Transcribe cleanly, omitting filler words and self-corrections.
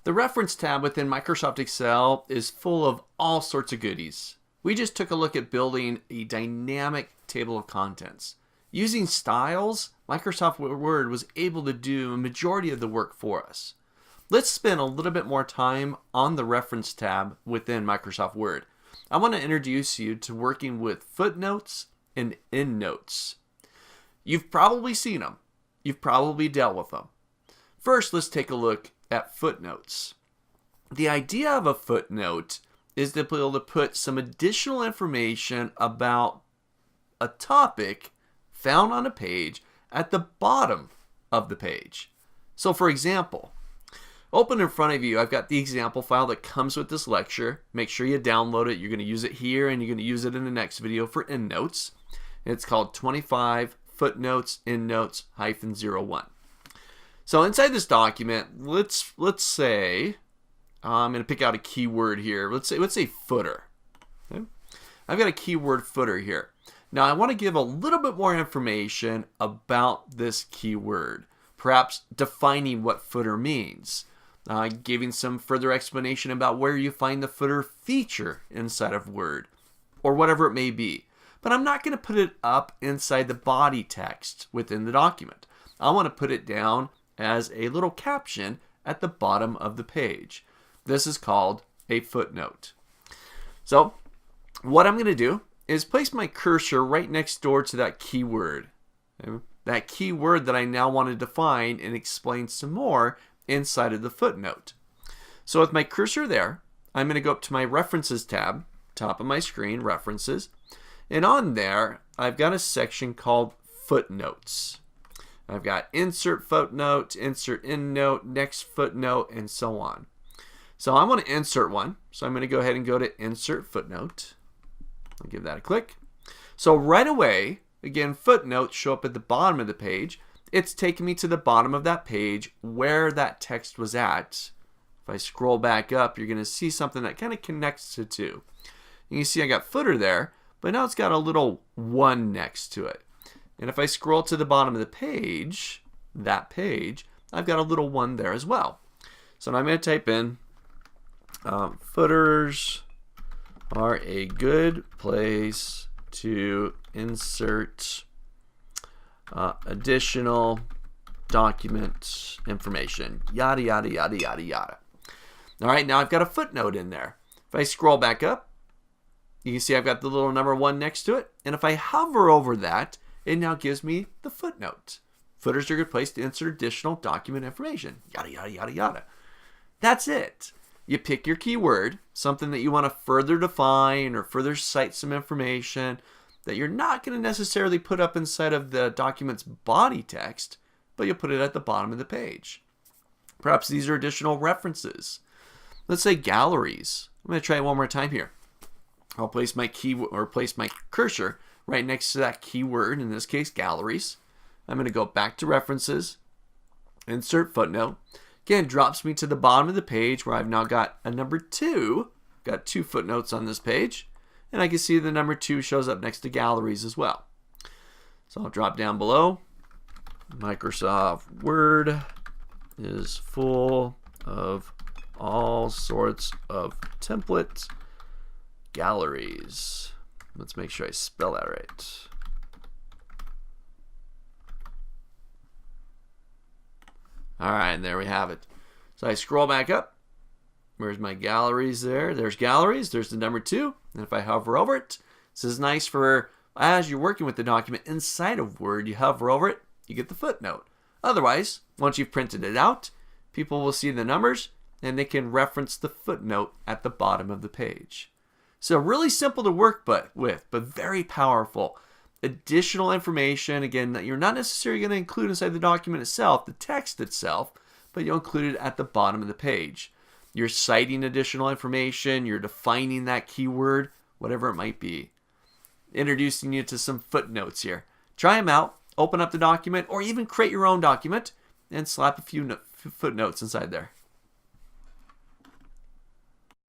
The reference tab within Microsoft Excel is full of all sorts of goodies. We just took a look at building a dynamic table of contents. Using styles, Microsoft Word was able to do a majority of the work for us. Let's spend a little bit more time on the reference tab within Microsoft Word. I want to introduce you to working with footnotes and endnotes. You've probably seen them. You've probably dealt with them. First, let's take a look at footnotes. The idea of a footnote is to be able to put some additional information about a topic found on a page at the bottom of the page. So for example, open in front of you, I've got the example file that comes with this lecture. Make sure you download it. You're going to use it here and you're going to use it in the next video for endnotes. It's called 25 footnotes endnotes -01. So inside this document, let's say I'm going to pick out a keyword here. Let's say footer. Okay? I've got a keyword footer here. Now I want to give a little bit more information about this keyword, perhaps defining what footer means, giving some further explanation about where you find the footer feature inside of Word, or whatever it may be. But I'm not going to put it up inside the body text within the document. I want to put it down as a little caption at the bottom of the page. This is called a footnote. So what I'm going to do is place my cursor right next door to that keyword. That keyword that I now want to define and explain some more inside of the footnote. So with my cursor there, I'm going to go up to my References tab, top of my screen, References, and on there I've got a section called Footnotes. I've got Insert Footnote, Insert Endnote, Next Footnote, and so on. So I want to insert one, so I'm going to go ahead and go to Insert Footnote. I'll give that a click. So right away, again, footnotes show up at the bottom of the page. It's taking me to the bottom of that page where that text was at. If I scroll back up, you're going to see something that kind of connects the two. You can see I got footer there, but now it's got a little 1 next to it. And if I scroll to the bottom of the page, that page, I've got a little 1 there as well. So now I'm going to type in footers are a good place to insert additional document information, yada, yada, yada, yada, yada. All right, now I've got a footnote in there. If I scroll back up, you can see I've got the little number 1 next to it. And if I hover over that, it now gives me the footnote. Footers are a good place to insert additional document information, yada, yada, yada, yada. That's it. You pick your keyword, something that you want to further define or further cite some information that you're not going to necessarily put up inside of the document's body text, but you'll put it at the bottom of the page. Perhaps these are additional references. Let's say galleries. I'm going to try it one more time here. I'll place my place my cursor right next to that keyword, in this case galleries. I'm going to go back to References, Insert Footnote. Again, drops me to the bottom of the page where I've now got a number 2. Got 2 footnotes on this page. And I can see the number 2 shows up next to galleries as well. So I'll drop down below. Microsoft Word is full of all sorts of template galleries. Let's make sure I spell that right. All right, and there we have it. So I scroll back up. Where's my galleries there? There's galleries. There's the number 2. And if I hover over it, this is nice for as you're working with the document inside of Word, you hover over it, you get the footnote. Otherwise, once you've printed it out, people will see the numbers and they can reference the footnote at the bottom of the page. So really simple to work with, but very powerful. Additional information, again, that you're not necessarily going to include inside the document itself, the text itself, but you'll include it at the bottom of the page. You're citing additional information, you're defining that keyword, whatever it might be. Introducing you to some footnotes here. Try them out, open up the document, or even create your own document and slap a few footnotes inside there.